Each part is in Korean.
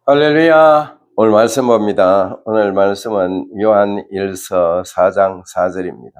할렐루야. 오늘 말씀 봅니다. 오늘 말씀은 요한 1서 4장 4절입니다.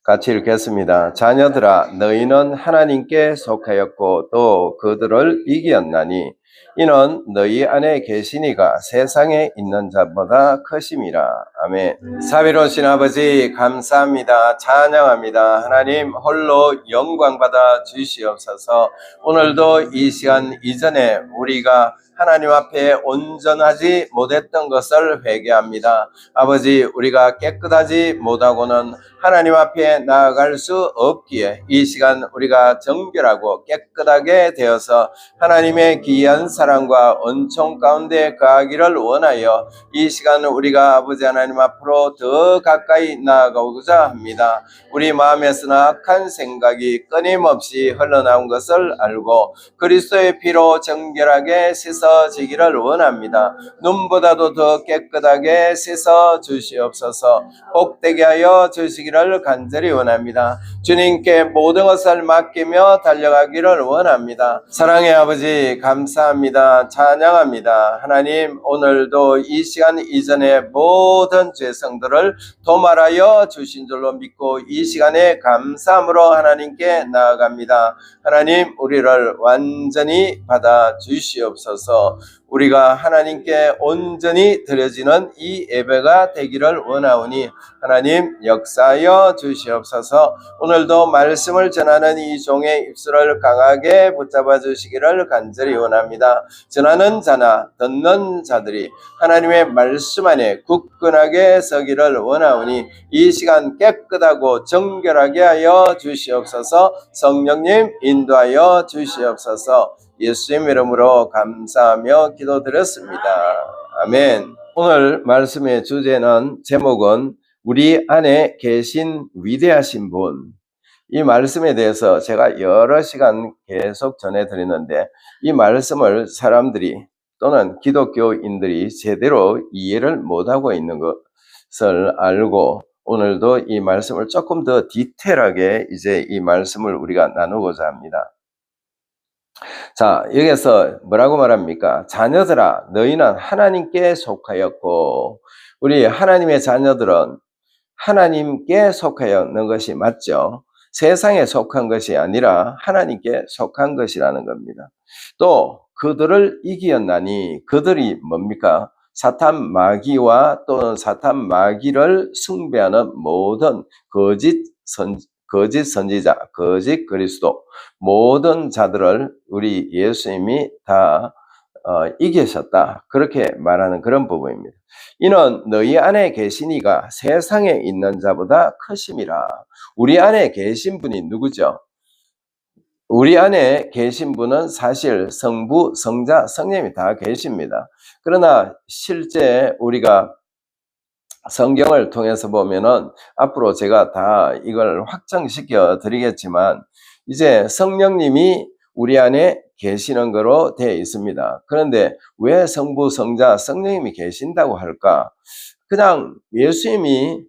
같이 읽겠습니다. 자녀들아, 너희는 하나님께 속하였고 또 그들을 이기었나니 이는 너희 안에 계시니가 세상에 있는 자보다 크심이라. 아멘. 사비로우신 아버지 감사합니다. 찬양합니다. 하나님 홀로 영광 받아 주시옵소서. 오늘도 이 시간 이전에 우리가 하나님 앞에 온전하지 못했던 것을 회개합니다. 아버지, 우리가 깨끗하지 못하고는 하나님 앞에 나아갈 수 없기에 이 시간 우리가 정결하고 깨끗하게 되어서 하나님의 귀한 사랑과 은총 가운데 거하기를 원하여 이 시간 우리가 아버지 하나님 앞으로 더 가까이 나아가고자 합니다. 우리 마음에서는 악한 생각이 끊임없이 흘러나온 것을 알고 그리스도의 피로 정결하게 씻어지기를 원합니다. 눈보다도 더 깨끗하게 씻어 주시옵소서. 복되게 하여 주시기를 간절히 원합니다. 주님께 모든 것을 맡기며 달려가기를 원합니다. 사랑의 아버지 감사합니다. 찬양합니다. 하나님 오늘도 이 시간 이전에 모든 죄성들을 도말하여 주신 줄로 믿고 이 시간에 감사함으로 하나님께 나아갑니다. 하나님 우리를 완전히 받아 주시옵소서. 우리가 하나님께 온전히 드려지는 이 예배가 되기를 원하오니 하나님 역사하여 주시옵소서. 오늘도 말씀을 전하는 이 종의 입술을 강하게 붙잡아 주시기를 간절히 원합니다. 전하는 자나 듣는 자들이 하나님의 말씀 안에 굳건하게 서기를 원하오니 이 시간 깨끗하고 정결하게 하여 주시옵소서. 성령님 인도하여 주시옵소서. 예수님 이름으로 감사하며 기도드렸습니다. 아멘. 오늘 말씀의 주제는 제목은 우리 안에 계신 위대하신 분. 이 말씀에 대해서 제가 여러 시간 계속 전해드리는데 이 말씀을 사람들이 또는 기독교인들이 제대로 이해를 못하고 있는 것을 알고 오늘도 이 말씀을 조금 더 디테일하게 이제 이 말씀을 우리가 나누고자 합니다. 자, 여기서 뭐라고 말합니까? 자녀들아, 너희는 하나님께 속하였고, 우리 하나님의 자녀들은 하나님께 속하였는 것이 맞죠. 세상에 속한 것이 아니라 하나님께 속한 것이라는 겁니다. 또 그들을 이기었나니 그들이 뭡니까? 사탄 마귀와 또는 사탄 마귀를 숭배하는 모든 거짓 선지자, 거짓 그리스도 모든 자들을 우리 예수님이 다 이기셨다. 그렇게 말하는 그런 부분입니다. 이는 너희 안에 계시니가 세상에 있는 자보다 크심이라. 우리 안에 계신 분이 누구죠? 우리 안에 계신 분은 사실 성부, 성자, 성령이 다 계십니다. 그러나 실제 우리가 성경을 통해서 보면은 앞으로 제가 다 이걸 확정시켜 드리겠지만 이제 성령님이 우리 안에 계시는 거로 되어 있습니다. 그런데 왜 성부, 성자, 성령님이 계신다고 할까? 그냥 예수님이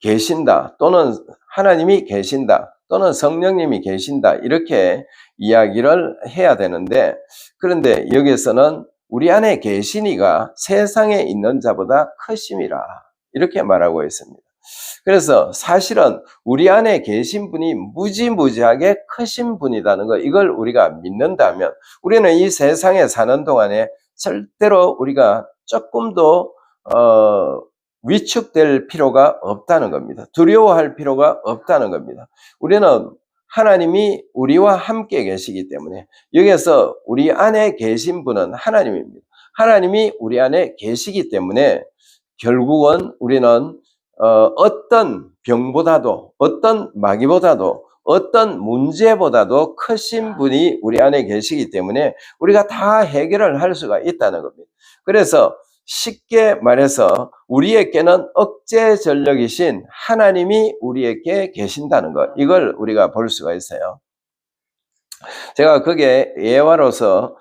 계신다 또는 하나님이 계신다 또는 성령님이 계신다 이렇게 이야기를 해야 되는데 그런데 여기서는 우리 안에 계시니가 세상에 있는 자보다 크심이라 이렇게 말하고 있습니다. 그래서 사실은 우리 안에 계신 분이 무지무지하게 크신 분이라는 거 이걸 우리가 믿는다면 우리는 이 세상에 사는 동안에 절대로 우리가 조금도 위축될 필요가 없다는 겁니다. 두려워할 필요가 없다는 겁니다. 우리는 하나님이 우리와 함께 계시기 때문에 여기서 우리 안에 계신 분은 하나님입니다. 하나님이 우리 안에 계시기 때문에 결국은 우리는 어떤 병보다도 어떤 마귀보다도 어떤 문제보다도 크신 분이 우리 안에 계시기 때문에 우리가 다 해결을 할 수가 있다는 겁니다. 그래서 쉽게 말해서 우리에게는 억제 전력이신 하나님이 우리에게 계신다는 것 이걸 우리가 볼 수가 있어요. 제가 그게 예화로서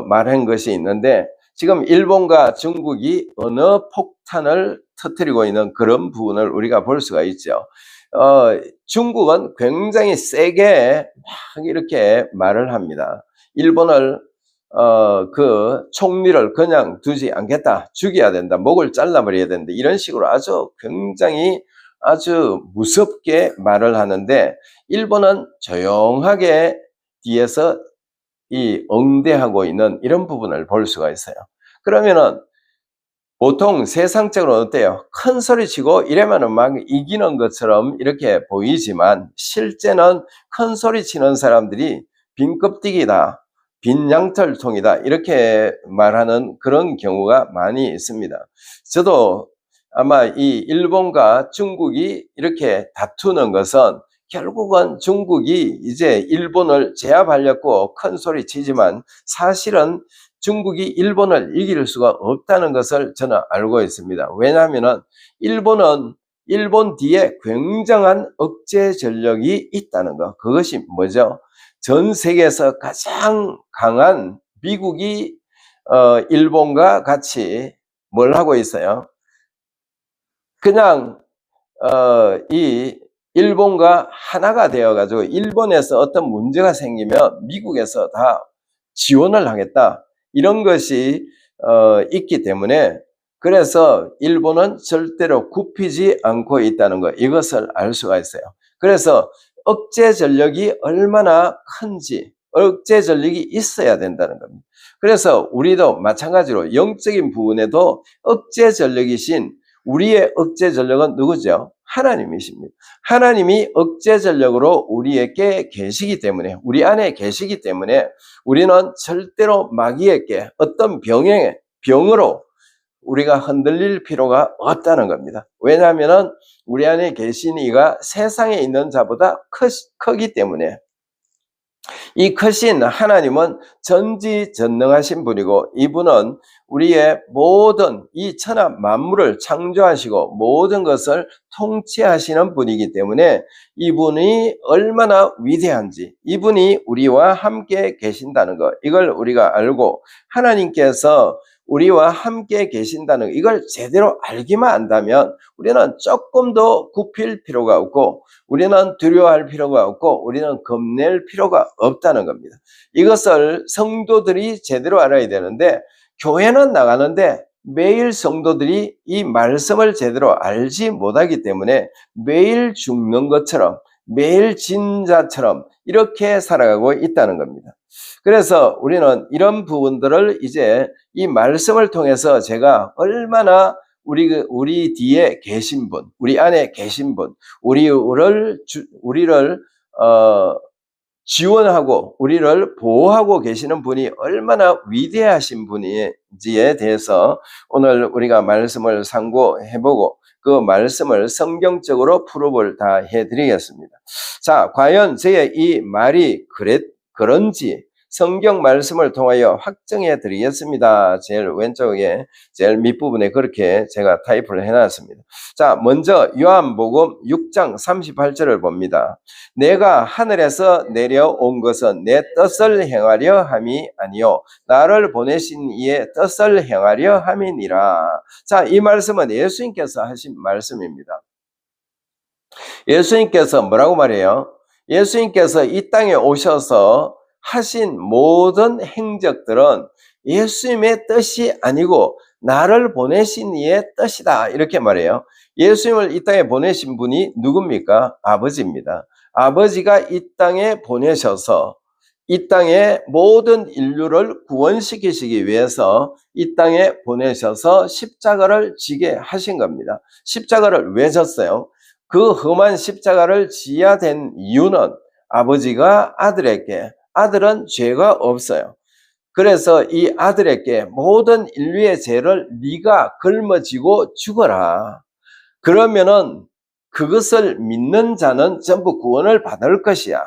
말한 것이 있는데 지금 일본과 중국이 어느 폭탄을 터뜨리고 있는 그런 부분을 우리가 볼 수가 있죠. 중국은 굉장히 세게 막 이렇게 말을 합니다. 일본을 그 총리를 그냥 두지 않겠다. 죽여야 된다. 목을 잘라버려야 된다. 이런 식으로 아주 굉장히 아주 무섭게 말을 하는데 일본은 조용하게 뒤에서 이 응대하고 있는 이런 부분을 볼 수가 있어요. 그러면은 보통 세상적으로 어때요? 큰 소리 치고 이러면은 막 이기는 것처럼 이렇게 보이지만 실제는 큰 소리 치는 사람들이 빈 껍데기다, 빈 양털통이다 이렇게 말하는 그런 경우가 많이 있습니다. 저도 아마 이 일본과 중국이 이렇게 다투는 것은 결국은 중국이 이제 일본을 제압하려고 큰 소리 치지만 사실은 중국이 일본을 이길 수가 없다는 것을 저는 알고 있습니다. 왜냐하면 일본은 일본 뒤에 굉장한 억제 전력이 있다는 것. 그것이 뭐죠? 전 세계에서 가장 강한 미국이 일본과 같이 뭘 하고 있어요? 그냥 이 일본과 하나가 되어가지고 일본에서 어떤 문제가 생기면 미국에서 다 지원을 하겠다. 이런 것이 있기 때문에 그래서 일본은 절대로 굽히지 않고 있다는 것, 이것을 알 수가 있어요. 그래서 억제 전력이 얼마나 큰지, 억제 전력이 있어야 된다는 겁니다. 그래서 우리도 마찬가지로 영적인 부분에도 억제 전력이신 우리의 억제 전력은 누구죠? 하나님이십니다. 하나님이 억제 전력으로 우리에게 계시기 때문에, 우리 안에 계시기 때문에 우리는 절대로 마귀에게 어떤 병으로 우리가 흔들릴 필요가 없다는 겁니다. 왜냐하면 우리 안에 계신 이가 세상에 있는 자보다 크기 때문에. 이 크신 하나님은 전지전능하신 분이고 이분은 우리의 모든 이 천하 만물을 창조하시고 모든 것을 통치하시는 분이기 때문에 이분이 얼마나 위대한지, 이분이 우리와 함께 계신다는 것, 이걸 우리가 알고 하나님께서 우리와 함께 계신다는 것, 이걸 제대로 알기만 한다면 우리는 조금 더 굽힐 필요가 없고 우리는 두려워할 필요가 없고 우리는 겁낼 필요가 없다는 겁니다. 이것을 성도들이 제대로 알아야 되는데 교회는 나가는데 매일 성도들이 이 말씀을 제대로 알지 못하기 때문에 매일 죽는 것처럼 매일 진자처럼 이렇게 살아가고 있다는 겁니다. 그래서 우리는 이런 부분들을 이제 이 말씀을 통해서 제가 얼마나 우리 뒤에 계신 분, 우리 안에 계신 분, 우리를 지원하고 우리를 보호하고 계시는 분이 얼마나 위대하신 분인지에 대해서 오늘 우리가 말씀을 상고해보고 그 말씀을 성경적으로 풀어볼 다 해드리겠습니다. 자, 과연 저의 이 말이 그런지 성경 말씀을 통하여 확정해 드리겠습니다. 제일 왼쪽에 제일 밑부분에 그렇게 제가 타이프를 해놨습니다. 자, 먼저 요한복음 6장 38절을 봅니다. 내가 하늘에서 내려온 것은 내 뜻을 행하려 함이 아니요 나를 보내신 이의 뜻을 행하려 함이니라. 자, 이 말씀은 예수님께서 하신 말씀입니다. 예수님께서 뭐라고 말해요? 예수님께서 이 땅에 오셔서 하신 모든 행적들은 예수님의 뜻이 아니고 나를 보내신 이의 뜻이다 이렇게 말해요. 예수님을 이 땅에 보내신 분이 누굽니까? 아버지입니다. 아버지가 이 땅에 보내셔서 이 땅에 모든 인류를 구원시키시기 위해서 이 땅에 보내셔서 십자가를 지게 하신 겁니다. 십자가를 왜 졌어요? 그 험한 십자가를 지어야 된 이유는 아버지가 아들에게, 아들은 죄가 없어요. 그래서 이 아들에게 모든 인류의 죄를 네가 걸머지고 죽어라. 그러면은 그것을 믿는 자는 전부 구원을 받을 것이야.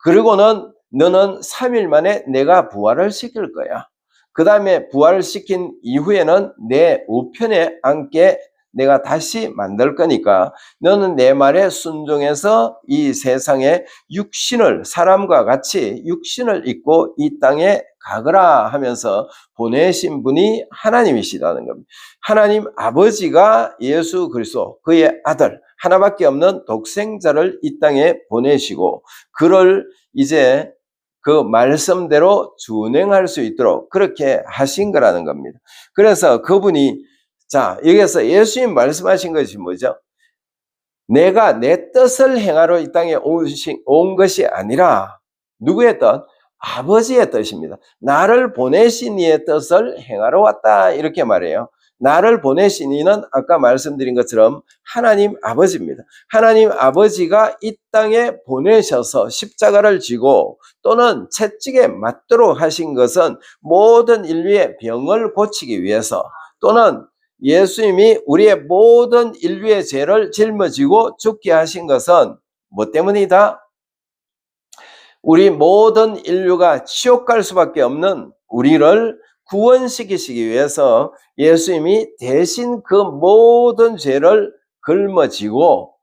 그리고는 너는 3일 만에 내가 부활을 시킬 거야. 그 다음에 부활시킨 이후에는 내 우편에 앉게 내가 다시 만들 거니까 너는 내 말에 순종해서 이 세상에 육신을 사람과 같이 육신을 입고 이 땅에 가거라 하면서 보내신 분이 하나님이시다는 겁니다. 하나님 아버지가 예수 그리스도 그의 아들 하나밖에 없는 독생자를 이 땅에 보내시고 그를 이제 그 말씀대로 준행할 수 있도록 그렇게 하신 거라는 겁니다. 그래서 그분이, 자, 여기서 예수님 말씀하신 것이 뭐죠? 내가 내 뜻을 행하러 이 땅에 온 것이 아니라 누구의 뜻? 아버지의 뜻입니다. 나를 보내신 이의 뜻을 행하러 왔다, 이렇게 말해요. 나를 보내신 이는 아까 말씀드린 것처럼 하나님 아버지입니다. 하나님 아버지가 이 땅에 보내셔서 십자가를 지고 또는 채찍에 맞도록 하신 것은 모든 인류의 병을 고치기 위해서, 또는 예수님이 우리의 모든 인류의 죄를 짊어지고 죽게 하신 것은 뭐 때문이다? 우리 모든 인류가 지옥 갈 수밖에 없는 우리를 구원시키시기 위해서 예수님이 대신 그 모든 죄를 짊어지고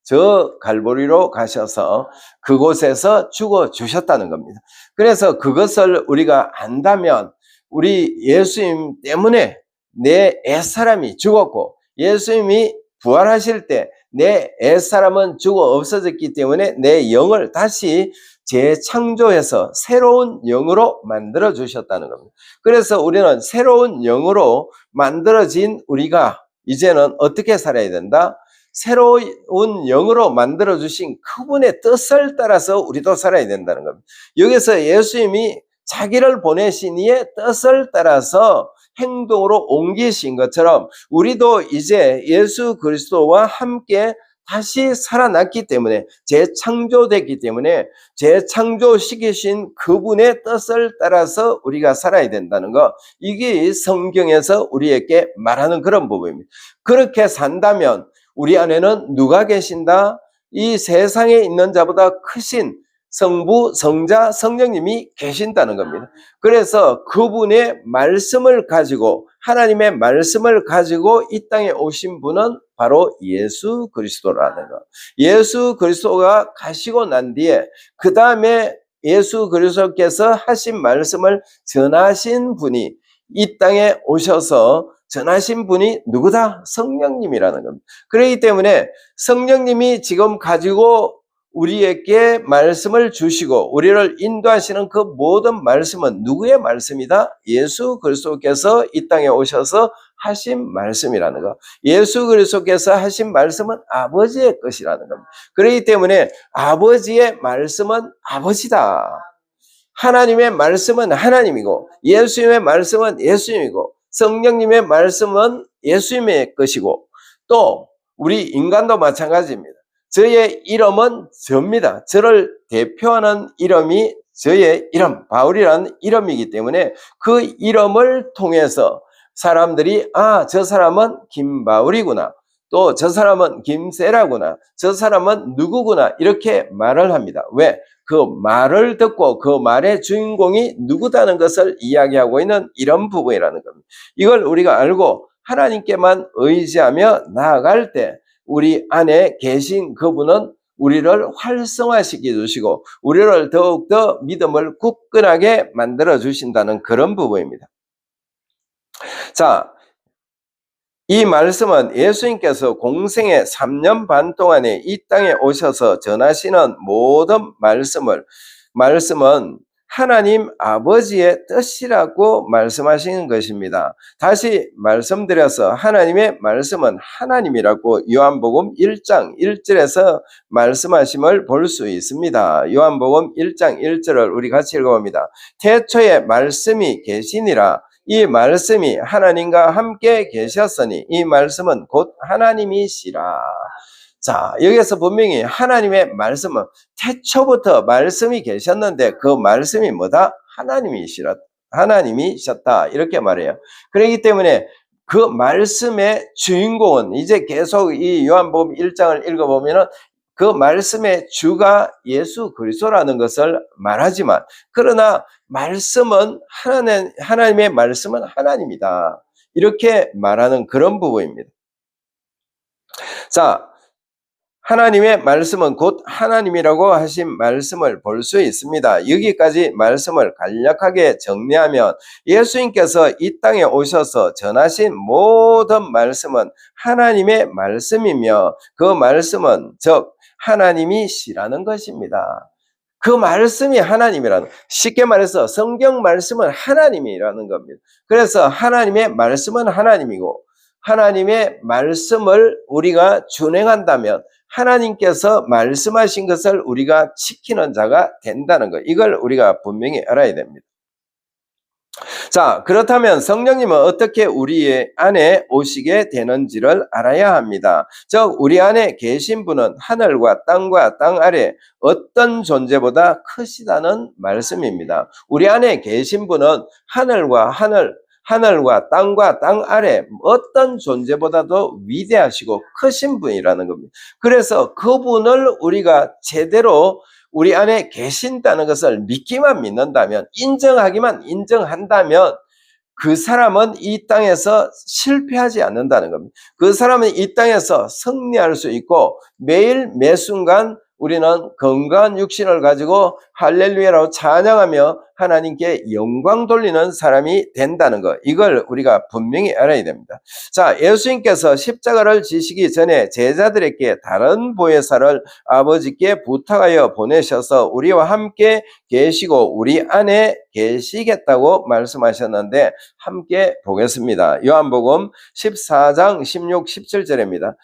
저 갈보리로 가셔서 그곳에서 죽어 주셨다는 겁니다. 그래서 그것을 우리가 안다면 우리 예수님 때문에 내 옛사람이 죽었고, 예수님이 부활하실 때 내 옛사람은 죽어 없어졌기 때문에 내 영을 다시 재창조해서 새로운 영으로 만들어 주셨다는 겁니다. 그래서 우리는 새로운 영으로 만들어진 우리가 이제는 어떻게 살아야 된다? 새로운 영으로 만들어 주신 그분의 뜻을 따라서 우리도 살아야 된다는 겁니다. 여기서 예수님이 자기를 보내신 이의 뜻을 따라서 행동으로 옮기신 것처럼 우리도 이제 예수 그리스도와 함께 다시 살아났기 때문에, 재창조됐기 때문에 재창조시키신 그분의 뜻을 따라서 우리가 살아야 된다는 것, 이게 성경에서 우리에게 말하는 그런 부분입니다. 그렇게 산다면 우리 안에는 누가 계신다? 이 세상에 있는 자보다 크신 성부, 성자, 성령님이 계신다는 겁니다. 그래서 그분의 말씀을 가지고, 하나님의 말씀을 가지고 이 땅에 오신 분은 바로 예수 그리스도라는 것. 예수 그리스도가 가시고 난 뒤에 그 다음에 예수 그리스도께서 하신 말씀을 전하신 분이 이 땅에 오셔서 전하신 분이 누구다? 성령님이라는 겁니다. 그렇기 때문에 성령님이 지금 가지고 우리에게 말씀을 주시고 우리를 인도하시는 그 모든 말씀은 누구의 말씀이다? 예수 그리스도께서 이 땅에 오셔서 하신 말씀이라는 것. 예수 그리스도께서 하신 말씀은 아버지의 것이라는 겁니다. 그렇기 때문에 아버지의 말씀은 아버지다. 하나님의 말씀은 하나님이고, 예수님의 말씀은 예수님이고, 성령님의 말씀은 예수님의 것이고, 또 우리 인간도 마찬가지입니다. 저의 이름은 저입니다. 저를 대표하는 이름이 저의 이름, 바울이라는 이름이기 때문에 그 이름을 통해서 사람들이 저 사람은 김바울이구나, 또 저 사람은 김세라구나, 저 사람은 누구구나, 이렇게 말을 합니다. 왜? 그 말을 듣고 그 말의 주인공이 누구다는 것을 이야기하고 있는 이런 부분이라는 겁니다. 이걸 우리가 알고 하나님께만 의지하며 나아갈 때 우리 안에 계신 그분은 우리를 활성화시켜 주시고 우리를 더욱더 믿음을 굳건하게 만들어 주신다는 그런 부분입니다. 자, 이 말씀은 예수님께서 공생의 3년 반 동안에 이 땅에 오셔서 전하시는 모든 말씀은 하나님 아버지의 뜻이라고 말씀하시는 것입니다. 다시 말씀드려서 하나님의 말씀은 하나님이라고 요한복음 1장 1절에서 말씀하심을 볼 수 있습니다. 요한복음 1장 1절을 우리 같이 읽어봅니다. 태초에 말씀이 계시니라. 이 말씀이 하나님과 함께 계셨으니 이 말씀은 곧 하나님이시라. 자, 여기서 분명히 하나님의 말씀은 태초부터 말씀이 계셨는데 그 말씀이 뭐다? 하나님이셨다, 이렇게 말해요. 그렇기 때문에 그 말씀의 주인공은 이제 계속 이 요한복음 1장을 읽어보면은 그 말씀의 주가 예수 그리스도라는 것을 말하지만, 그러나 말씀은 하나님의 말씀은 하나님이다, 이렇게 말하는 그런 부분입니다. 자, 하나님의 말씀은 곧 하나님이라고 하신 말씀을 볼 수 있습니다. 여기까지 말씀을 간략하게 정리하면 예수님께서 이 땅에 오셔서 전하신 모든 말씀은 하나님의 말씀이며 그 말씀은 즉 하나님이시라는 것입니다. 그 말씀이 하나님이라는, 쉽게 말해서 성경 말씀은 하나님이라는 겁니다. 그래서 하나님의 말씀은 하나님이고, 하나님의 말씀을 우리가 준행한다면 하나님께서 말씀하신 것을 우리가 지키는 자가 된다는 것, 이걸 우리가 분명히 알아야 됩니다. 자, 그렇다면 성령님은 어떻게 우리 안에 오시게 되는지를 알아야 합니다. 즉, 우리 안에 계신 분은 하늘과 땅 아래 어떤 존재보다 크시다는 말씀입니다. 우리 안에 계신 분은 하늘과 땅 아래 어떤 존재보다도 위대하시고 크신 분이라는 겁니다. 그래서 그분을 우리가 제대로 우리 안에 계신다는 것을 믿기만 믿는다면, 인정한다면 그 사람은 이 땅에서 실패하지 않는다는 겁니다. 그 사람은 이 땅에서 승리할 수 있고, 매일 매순간 우리는 건강한 육신을 가지고 할렐루야라고 찬양하며 하나님께 영광 돌리는 사람이 된다는 것, 이걸 우리가 분명히 알아야 됩니다. 자, 예수님께서 십자가를 지시기 전에 제자들에게 다른 보혜사를 아버지께 부탁하여 보내셔서 우리와 함께 계시고 우리 안에 계시겠다고 말씀하셨는데, 함께 보겠습니다. 요한복음 14장 16, 17절입니다.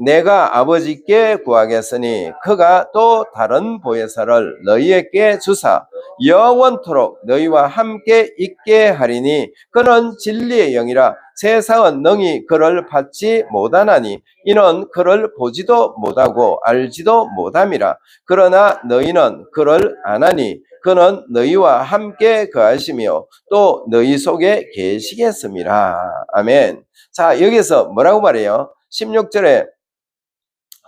내가 아버지께 구하겠으니 그가 또 다른 보혜사를 너희에게 주사 영원토록 너희와 함께 있게 하리니 그는 진리의 영이라. 세상은 능히 그를 받지 못하나니 이는 그를 보지도 못하고 알지도 못함이라. 그러나 너희는 그를 아나니 그는 너희와 함께 거하시며 또 너희 속에 계시겠습니다. 아멘. 자, 여기서 뭐라고 말해요? 16절에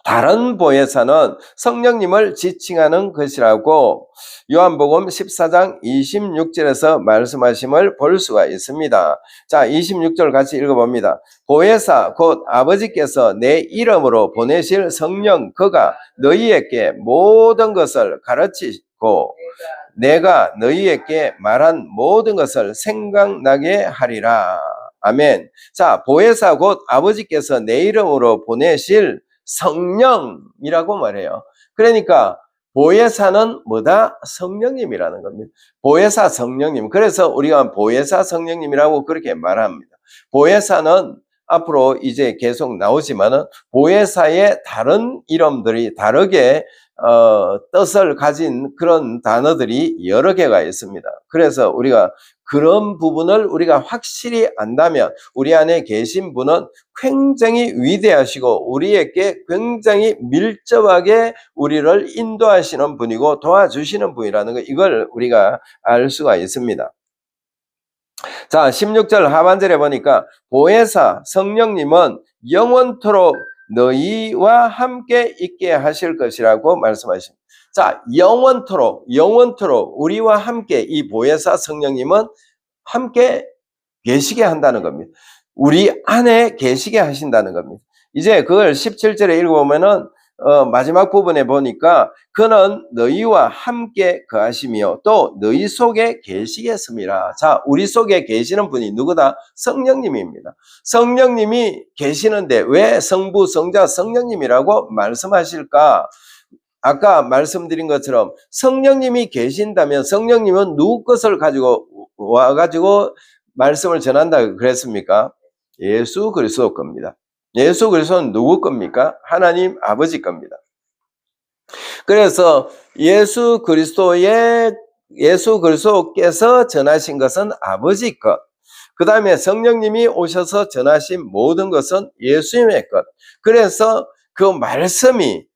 다른 보혜사는 성령님을 지칭하는 것이라고 요한복음 14장 26절에서 말씀하심을 볼 수가 있습니다. 자, 26절 같이 읽어봅니다. 보혜사 곧 아버지께서 내 이름으로 보내실 성령, 그가 너희에게 모든 것을 가르치고 내가 너희에게 말한 모든 것을 생각나게 하리라. 아멘. 자, 보혜사 곧 아버지께서 내 이름으로 보내실 성령이라고 말해요. 그러니까 보혜사는 뭐다? 성령님이라는 겁니다. 보혜사 성령님. 그래서 우리가 보혜사 성령님이라고 그렇게 말합니다. 보혜사는 앞으로 이제 계속 나오지만은 보혜사의 다른 이름들이 다르게 뜻을 가진 그런 단어들이 여러 개가 있습니다. 그래서 우리가 그런 부분을 우리가 확실히 안다면 우리 안에 계신 분은 굉장히 위대하시고 우리에게 굉장히 밀접하게 우리를 인도하시는 분이고 도와주시는 분이라는 거, 이걸 우리가 알 수가 있습니다. 자, 16절 하반절에 보니까 보혜사 성령님은 영원토록 너희와 함께 있게 하실 것이라고 말씀하십니다. 자, 영원토록 우리와 함께 이 보혜사 성령님은 함께 계시게 한다는 겁니다. 우리 안에 계시게 하신다는 겁니다. 이제 그걸 17절에 읽어보면은 마지막 부분에 보니까 그는 너희와 함께 거하시며 또 너희 속에 계시겠습니다. 자, 우리 속에 계시는 분이 누구다? 성령님입니다. 성령님이 계시는데 왜 성부, 성자, 성령님이라고 말씀하실까? 아까 말씀드린 것처럼 성령님이 계신다면 성령님은 누구 것을 가지고 와가지고 말씀을 전한다 그랬습니까? 예수 그리스도 겁니다. 예수 그리스도는 누구 겁니까? 하나님 아버지 겁니다. 그래서 예수 그리스도께서 전하신 것은 아버지 것, 그 다음에 성령님이 오셔서 전하신 모든 것은 예수님의 것. 그래서 그 말씀이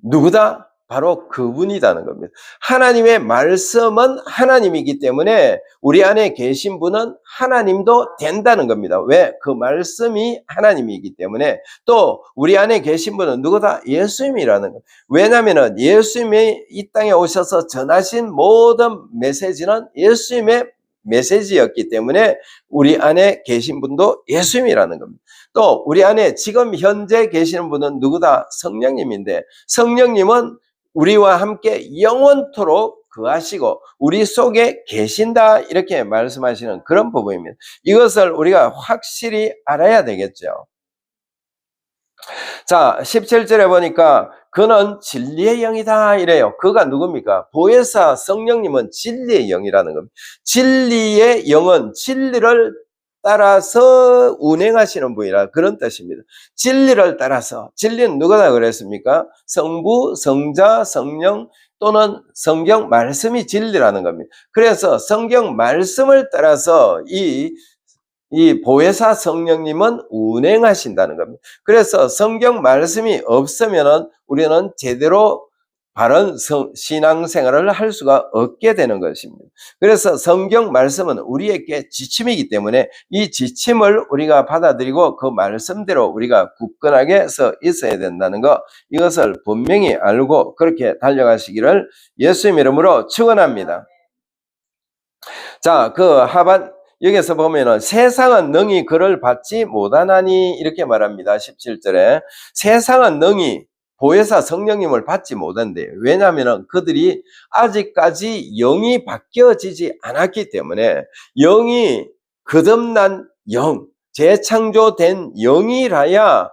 누구다? 바로 그분이라는 겁니다. 하나님의 말씀은 하나님이기 때문에 우리 안에 계신 분은 하나님도 된다는 겁니다. 왜? 그 말씀이 하나님이기 때문에. 또 우리 안에 계신 분은 누구다? 예수님이라는 거예요. 왜냐하면 예수님이 이 땅에 오셔서 전하신 모든 메시지는 예수님의 메시지였기 때문에 우리 안에 계신 분도 예수님이라는 겁니다. 또 우리 안에 지금 현재 계시는 분은 누구다? 성령님인데, 성령님은 우리와 함께 영원토록 거하시고 우리 속에 계신다, 이렇게 말씀하시는 그런 부분입니다. 이것을 우리가 확실히 알아야 되겠죠. 자, 17절에 보니까 그는 진리의 영이다 이래요. 그가 누굽니까? 보혜사 성령님은 진리의 영이라는 겁니다. 진리의 영은 진리를 따라서 운행하시는 분이라 그런 뜻입니다. 진리를 따라서, 진리는 누구다 그랬습니까? 성부, 성자, 성령 또는 성경 말씀이 진리라는 겁니다. 그래서 성경 말씀을 따라서 이 보혜사 성령님은 운행하신다는 겁니다. 그래서 성경 말씀이 없으면은 우리는 제대로 바른 신앙생활을 할 수가 없게 되는 것입니다. 그래서 성경 말씀은 우리에게 지침이기 때문에 이 지침을 우리가 받아들이고 그 말씀대로 우리가 굳건하게 서 있어야 된다는 것, 이것을 분명히 알고 그렇게 달려가시기를 예수님 이름으로 축원합니다. 자, 그 여기서 보면은 세상은 능히 그를 받지 못하나니 이렇게 말합니다. 17절에 세상은 능히 보혜사 성령님을 받지 못한대요. 왜냐하면 그들이 아직까지 영이 바뀌어지지 않았기 때문에, 영이 거듭난 영, 재창조된 영이라야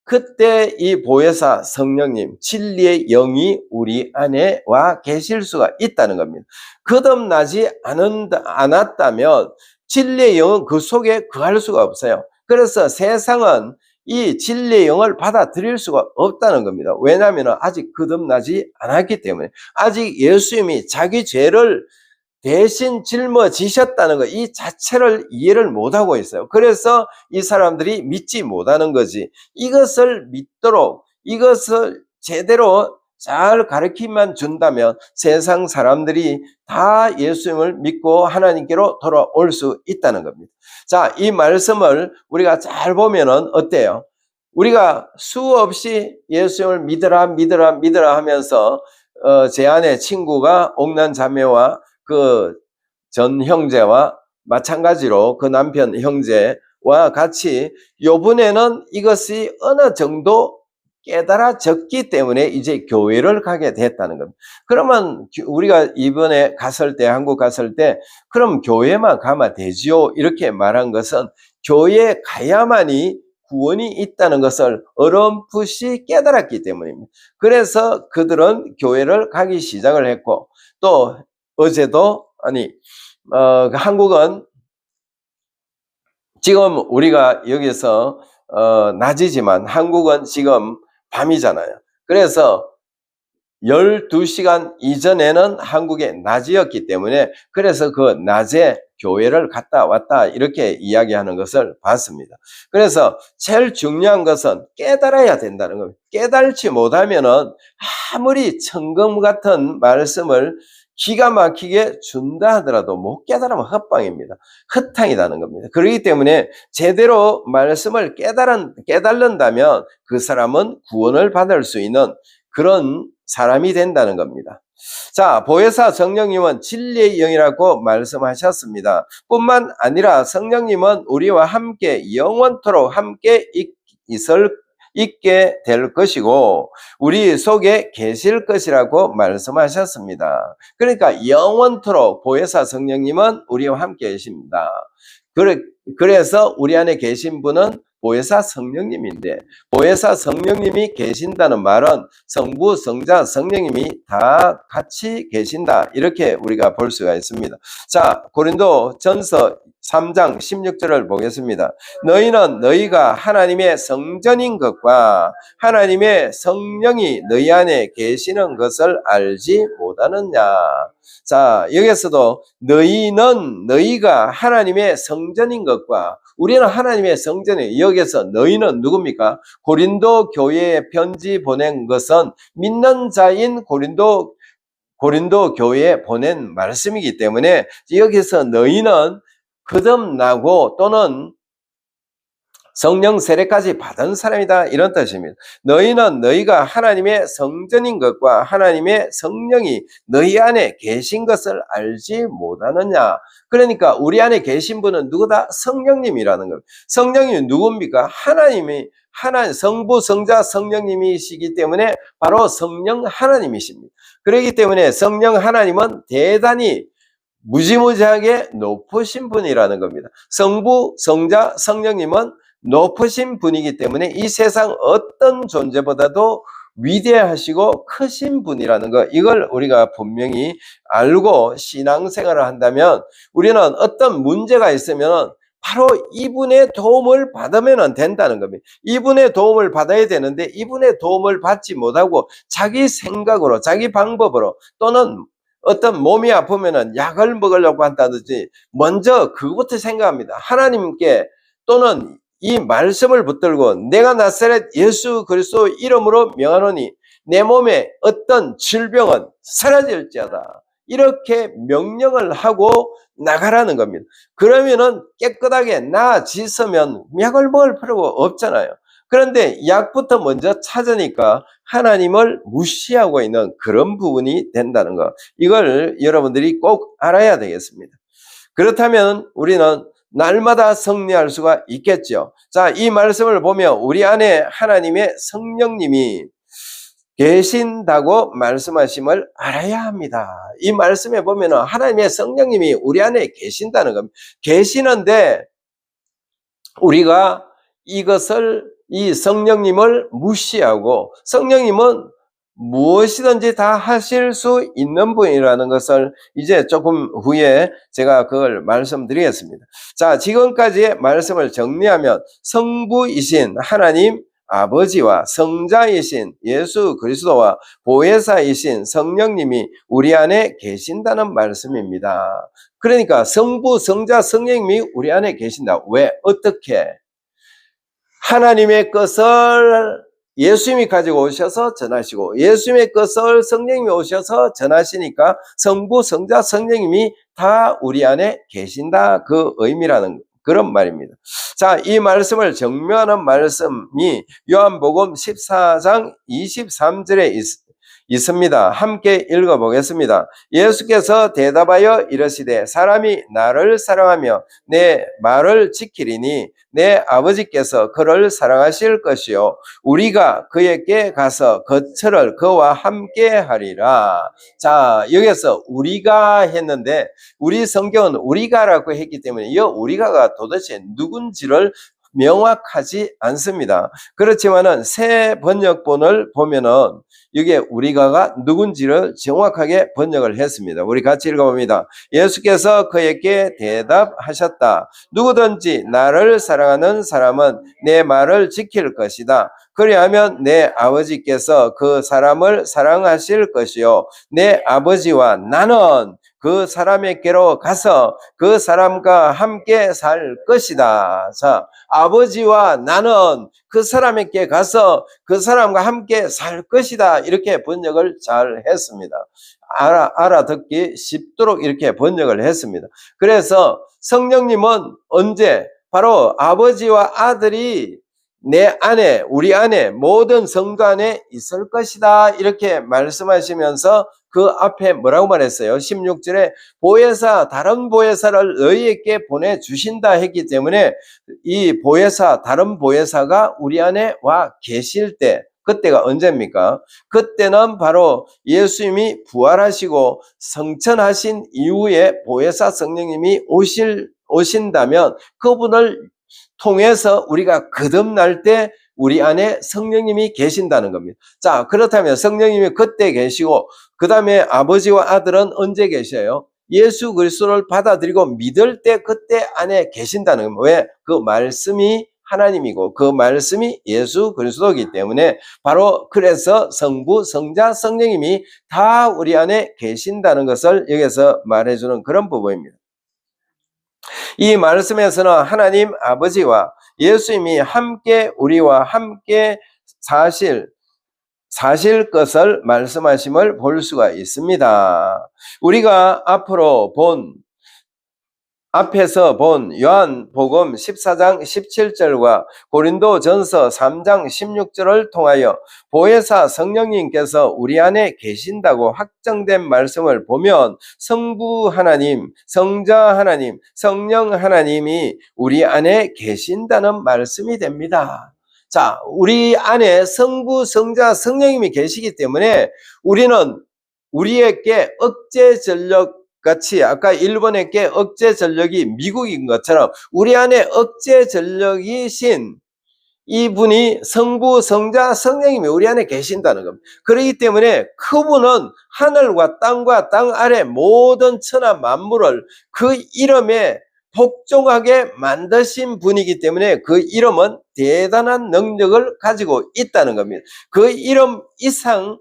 그때 이 보혜사 성령님, 진리의 영이 우리 안에 와 계실 수가 있다는 겁니다. 거듭나지 않았다면 진리의 영은 그 속에 거할 수가 없어요. 그래서 세상은 이 진리의 영을 받아들일 수가 없다는 겁니다. 왜냐하면 아직 거듭나지 않았기 때문에, 아직 예수님이 자기 죄를 대신 짊어지셨다는 것, 이 자체를 이해를 못하고 있어요. 그래서 이 사람들이 믿지 못하는 거지. 이것을 믿도록, 이것을 제대로 잘 가르치만 준다면 세상 사람들이 다 예수님을 믿고 하나님께로 돌아올 수 있다는 겁니다. 자, 이 말씀을 우리가 잘 보면은 어때요? 우리가 수없이 예수님을 믿으라 하면서 제 아내 친구가 옥난 자매와 그 전 형제와 마찬가지로 그 남편 형제와 같이 요번에는 이것이 어느 정도 깨달아졌기 때문에 이제 교회를 가게 됐다는 겁니다. 그러면 우리가 이번에 한국 갔을 때 그럼 교회만 가면 되지요? 이렇게 말한 것은 교회에 가야만이 구원이 있다는 것을 어렴풋이 깨달았기 때문입니다. 그래서 그들은 교회를 가기 시작을 했고, 또 어제도 한국은 지금 우리가 여기서 낮이지만 한국은 지금 밤이잖아요. 그래서 12시간 이전에는 한국의 낮이었기 때문에, 그래서 그 낮에 교회를 갔다 왔다 이렇게 이야기하는 것을 봤습니다. 그래서 제일 중요한 것은 깨달아야 된다는 겁니다. 깨달지 못하면은 아무리 천금 같은 말씀을 기가 막히게 준다 하더라도 못 깨달으면 헛방입니다. 헛탕이라는 겁니다. 그렇기 때문에 제대로 말씀을 깨달는다면 그 사람은 구원을 받을 수 있는 그런 사람이 된다는 겁니다. 자, 보혜사 성령님은 진리의 영이라고 말씀하셨습니다. 뿐만 아니라 성령님은 우리와 함께 영원토록 함께 있게 될 것이고 우리 속에 계실 것이라고 말씀하셨습니다. 그러니까 영원토록 보혜사 성령님은 우리와 함께 계십니다. 그래서 우리 안에 계신 분은 보혜사 성령님인데, 보혜사 성령님이 계신다는 말은 성부, 성자, 성령님이 다 같이 계신다, 이렇게 우리가 볼 수가 있습니다. 자, 고린도 전서 3장 16절을 보겠습니다. 너희는 너희가 하나님의 성전인 것과 하나님의 성령이 너희 안에 계시는 것을 알지 못하느냐. 자, 여기서도 너희가 하나님의 성전인 것과, 우리는 하나님의 성전이에요. 여기서 너희는 누굽니까? 고린도 교회에 편지 보낸 것은 믿는 자인 고린도 교회에 보낸 말씀이기 때문에 여기서 너희는 거듭나고 또는 성령 세례까지 받은 사람이다, 이런 뜻입니다. 너희는 너희가 하나님의 성전인 것과 하나님의 성령이 너희 안에 계신 것을 알지 못하느냐. 그러니까 우리 안에 계신 분은 누구다? 성령님이라는 겁니다. 성령이 누굽니까? 성부, 성자, 성령님이시기 때문에 바로 성령 하나님이십니다. 그렇기 때문에 성령 하나님은 대단히 무지무지하게 높으신 분이라는 겁니다. 성부, 성자, 성령님은 높으신 분이기 때문에 이 세상 어떤 존재보다도 위대하시고 크신 분이라는 거, 이걸 우리가 분명히 알고 신앙생활을 한다면 우리는 어떤 문제가 있으면 바로 이분의 도움을 받으면 된다는 겁니다. 이분의 도움을 받아야 되는데 이분의 도움을 받지 못하고 자기 생각으로, 자기 방법으로, 또는 어떤 몸이 아프면 약을 먹으려고 한다든지 먼저 그것부터 생각합니다. 하나님께 또는 이 말씀을 붙들고 내가 나사렛 예수 그리스도 이름으로 명하노니 내 몸에 어떤 질병은 사라질지어다, 이렇게 명령을 하고 나가라는 겁니다. 그러면은 깨끗하게 나아지으면 약을 먹을 필요가 없잖아요. 그런데 약부터 먼저 찾으니까 하나님을 무시하고 있는 그런 부분이 된다는 것, 이걸 여러분들이 꼭 알아야 되겠습니다. 그렇다면 우리는 날마다 승리할 수가 있겠죠. 자, 이 말씀을 보면 우리 안에 하나님의 성령님이 계신다고 말씀하심을 알아야 합니다. 이 말씀에 보면 하나님의 성령님이 우리 안에 계신다는 겁니다. 계시는데 우리가 이 성령님을 무시하고, 성령님은 무엇이든지 다 하실 수 있는 분이라는 것을 이제 조금 후에 제가 그걸 말씀드리겠습니다. 자, 지금까지의 말씀을 정리하면 성부이신 하나님 아버지와 성자이신 예수 그리스도와 보혜사이신 성령님이 우리 안에 계신다는 말씀입니다. 그러니까 성부, 성자, 성령님이 우리 안에 계신다. 왜? 어떻게? 하나님의 것을 예수님이 가지고 오셔서 전하시고 예수님의 것을 성령님이 오셔서 전하시니까 성부, 성자, 성령님이 다 우리 안에 계신다, 그 의미라는 그런 말입니다. 자, 이 말씀을 증명하는 말씀이 요한복음 14장 23절에 있습니다. 함께 읽어보겠습니다. 예수께서 대답하여 이르시되 사람이 나를 사랑하며 내 말을 지키리니 내 아버지께서 그를 사랑하실 것이요 우리가 그에게 가서 거처를 그와 함께 하리라. 자, 여기서 우리가 했는데 우리 성경은 우리가라고 했기 때문에 이 우리가가 도대체 누군지를 명확하지 않습니다. 그렇지만은 새 번역본을 보면은 이게 우리가가 누군지를 정확하게 번역을 했습니다. 우리 같이 읽어봅니다. 예수께서 그에게 대답하셨다. 누구든지 나를 사랑하는 사람은 내 말을 지킬 것이다. 그리하면 내 아버지께서 그 사람을 사랑하실 것이요 내 아버지와 나는 그 사람에게로 가서 그 사람과 함께 살 것이다. 자, 아버지와 나는 그 사람에게 가서 그 사람과 함께 살 것이다. 이렇게 번역을 잘 했습니다. 알아듣기 쉽도록 이렇게 번역을 했습니다. 그래서 성령님은 언제? 바로 아버지와 아들이 내 안에, 우리 안에, 모든 성도 안에 있을 것이다. 이렇게 말씀하시면서 그 앞에 뭐라고 말했어요? 16절에 보혜사, 다른 보혜사를 너희에게 보내주신다 했기 때문에 이 보혜사, 다른 보혜사가 우리 안에 와 계실 때, 그때가 언제입니까? 그때는 바로 예수님이 부활하시고 성천하신 이후에 보혜사 성령님이 오신다면 그분을 통해서 우리가 거듭날 때 우리 안에 성령님이 계신다는 겁니다. 자, 그렇다면 성령님이 그때 계시고 그 다음에 아버지와 아들은 언제 계셔요? 예수 그리스도를 받아들이고 믿을 때 그때 안에 계신다는 겁니다. 왜? 그 말씀이 하나님이고 그 말씀이 예수 그리스도이기 때문에 바로 그래서 성부, 성자, 성령님이 다 우리 안에 계신다는 것을 여기서 말해주는 그런 부분입니다. 이 말씀에서는 하나님 아버지와 예수님이 함께 우리와 함께 사실 것을 말씀하심을 볼 수가 있습니다. 우리가 앞에서 본 요한복음 14장 17절과 고린도전서 3장 16절을 통하여 보혜사 성령님께서 우리 안에 계신다고 확정된 말씀을 보면 성부 하나님, 성자 하나님, 성령 하나님이 우리 안에 계신다는 말씀이 됩니다. 자, 우리 안에 성부, 성자, 성령님이 계시기 때문에 우리는 우리에게 억제 전력 같이 아까 일본에게 억제 전력이 미국인 것처럼 우리 안에 억제 전력이신 이분이 성부, 성자, 성령님이 우리 안에 계신다는 겁니다. 그렇기 때문에 그분은 하늘과 땅과 땅 아래 모든 천하 만물을 그 이름에 복종하게 만드신 분이기 때문에 그 이름은 대단한 능력을 가지고 있다는 겁니다. 그 이름 이상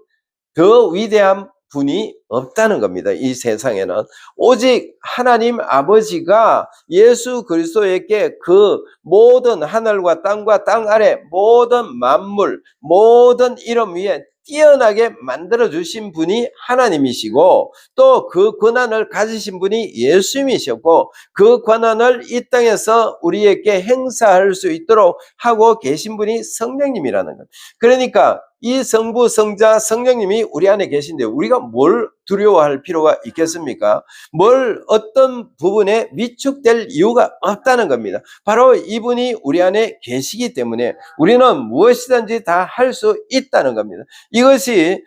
더 위대한 분이 없다는 겁니다. 이 세상에는 오직 하나님 아버지가 예수 그리스도에게 그 모든 하늘과 땅과 땅 아래 모든 만물, 모든 이름 위에 뛰어나게 만들어 주신 분이 하나님이시고 또 그 권한을 가지신 분이 예수님이셨고 그 권한을 이 땅에서 우리에게 행사할 수 있도록 하고 계신 분이 성령님이라는 것. 그러니까 이 성부, 성자, 성령님이 우리 안에 계신데 우리가 뭘 두려워할 필요가 있겠습니까? 어떤 부분에 위축될 이유가 없다는 겁니다. 바로 이분이 우리 안에 계시기 때문에 우리는 무엇이든지 다 할 수 있다는 겁니다. 이것이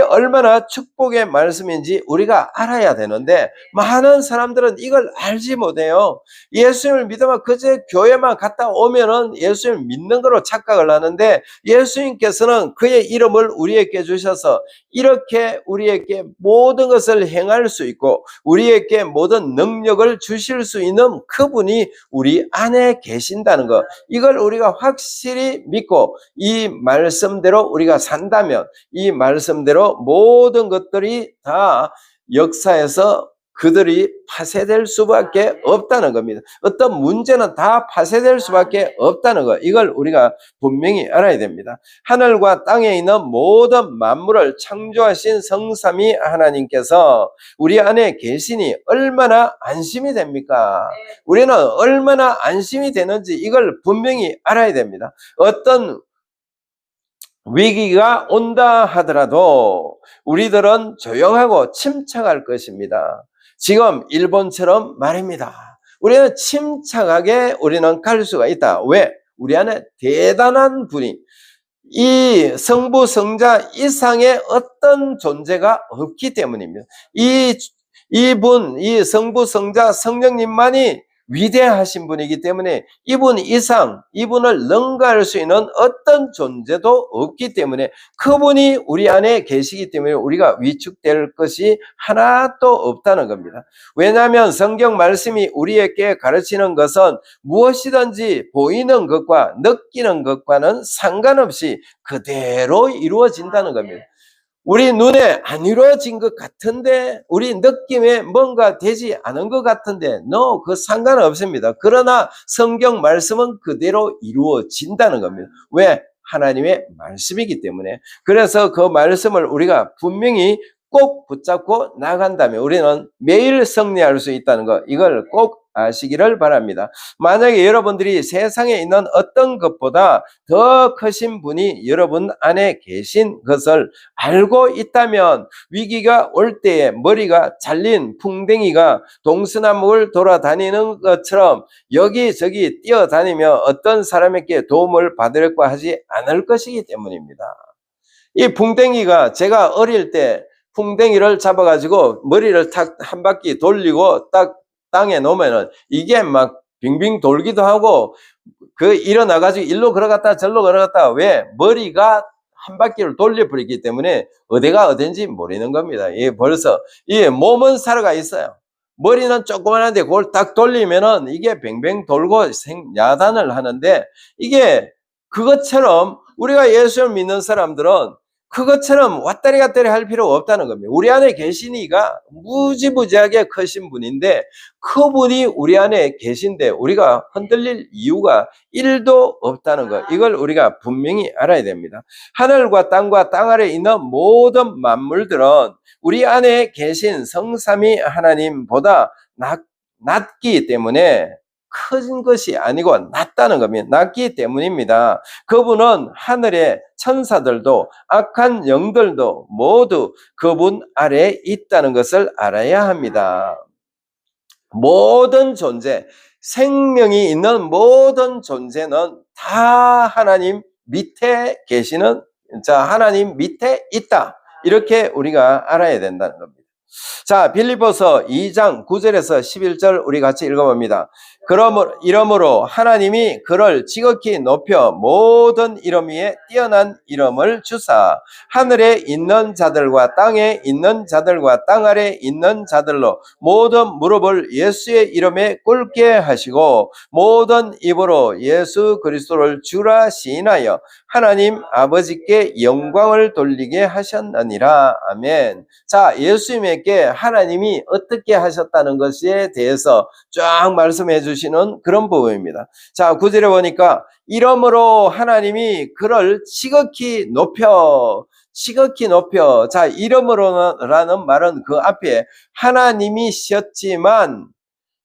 얼마나 축복의 말씀인지 우리가 알아야 되는데 많은 사람들은 이걸 알지 못해요. 예수님을 믿으면 그저 교회만 갔다 오면은 예수님을 믿는 거로 착각을 하는데 예수님께서는 그의 이름을 우리에게 주셔서 이렇게 우리에게 모든 것을 행할 수 있고 우리에게 모든 능력을 주실 수 있는 그분이 우리 안에 계신다는 것, 이걸 우리가 확실히 믿고 이 말씀대로 우리가 산다면 이 말씀대로 모든 것들이 다 역사에서 그들이 파쇄될 수밖에 없다는 겁니다. 어떤 문제는 다 파쇄될 수밖에 없다는 것, 이걸 우리가 분명히 알아야 됩니다. 하늘과 땅에 있는 모든 만물을 창조하신 성삼위 하나님께서 우리 안에 계시니 얼마나 안심이 됩니까? 우리는 얼마나 안심이 되는지 이걸 분명히 알아야 됩니다. 어떤 위기가 온다 하더라도 우리들은 조용하고 침착할 것입니다. 지금 일본처럼 말입니다. 우리는 침착하게 우리는 갈 수가 있다. 왜? 우리 안에 대단한 분이 이 성부, 성자 이상의 어떤 존재가 없기 때문입니다. 이분, 이 성부, 성자, 성령님만이 위대하신 분이기 때문에 이분 이상, 이분을 능가할 수 있는 어떤 존재도 없기 때문에 그분이 우리 안에 계시기 때문에 우리가 위축될 것이 하나도 없다는 겁니다. 왜냐하면 성경 말씀이 우리에게 가르치는 것은 무엇이든지 보이는 것과 느끼는 것과는 상관없이 그대로 이루어진다는 겁니다. 우리 눈에 안 이루어진 것 같은데 우리 느낌에 뭔가 되지 않은 것 같은데 그 상관없습니다. 그러나 성경 말씀은 그대로 이루어진다는 겁니다. 왜? 하나님의 말씀이기 때문에. 그래서 그 말씀을 우리가 분명히 꼭 붙잡고 나간다면 우리는 매일 승리할 수 있다는 것, 이걸 꼭 아시기를 바랍니다. 만약에 여러분들이 세상에 있는 어떤 것보다 더 크신 분이 여러분 안에 계신 것을 알고 있다면 위기가 올 때에 머리가 잘린 풍뎅이가 동서남북을 돌아다니는 것처럼 여기저기 뛰어다니며 어떤 사람에게 도움을 받으려고 하지 않을 것이기 때문입니다. 이 풍뎅이가 제가 어릴 때 풍뎅이를 잡아가지고 머리를 탁 한 바퀴 돌리고 딱 땅에 놓으면은 이게 막 빙빙 돌기도 하고 일어나가지고 일로 걸어갔다 절로 걸어갔다. 왜? 머리가 한 바퀴를 돌려버리기 때문에 어디가 어딘지 모르는 겁니다. 벌써 몸은 살아가 있어요. 머리는 조그만한데 그걸 딱 돌리면은 이게 뱅뱅 돌고 야단을 하는데 이게 그것처럼 우리가 예수를 믿는 사람들은 그것처럼 왔다리 갔다리 할 필요가 없다는 겁니다. 우리 안에 계시니가 무지무지하게 크신 분인데 그분이 우리 안에 계신데 우리가 흔들릴 이유가 1도 없다는 것, 이걸 우리가 분명히 알아야 됩니다. 하늘과 땅과 땅 아래에 있는 모든 만물들은 우리 안에 계신 성삼위 하나님보다 낮기 때문에 큰 것이 아니고 낮다는 겁니다. 낮기 때문입니다. 그분은 하늘의 천사들도 악한 영들도 모두 그분 아래에 있다는 것을 알아야 합니다. 모든 존재, 생명이 있는 모든 존재는 다 하나님 밑에 계시는, 하나님 밑에 있다. 이렇게 우리가 알아야 된다는 겁니다. 자, 빌립보서 2장 9절에서 11절 우리 같이 읽어봅니다. 이러므로 하나님이 그를 지극히 높여 모든 이름 위에 뛰어난 이름을 주사 하늘에 있는 자들과 땅에 있는 자들과 땅 아래 있는 자들로 모든 무릎을 예수의 이름에 꿇게 하시고 모든 입으로 예수 그리스도를 주라 시인하여 하나님 아버지께 영광을 돌리게 하셨느니라. 아멘. 자, 예수님에게 하나님이 어떻게 하셨다는 것에 대해서 쫙 말씀해 주시는 그런 부분입니다. 자, 9절에 보니까 이러므로 하나님이 그를 지극히 높여. 자, 이러므로라는 말은 그 앞에 하나님이셨지만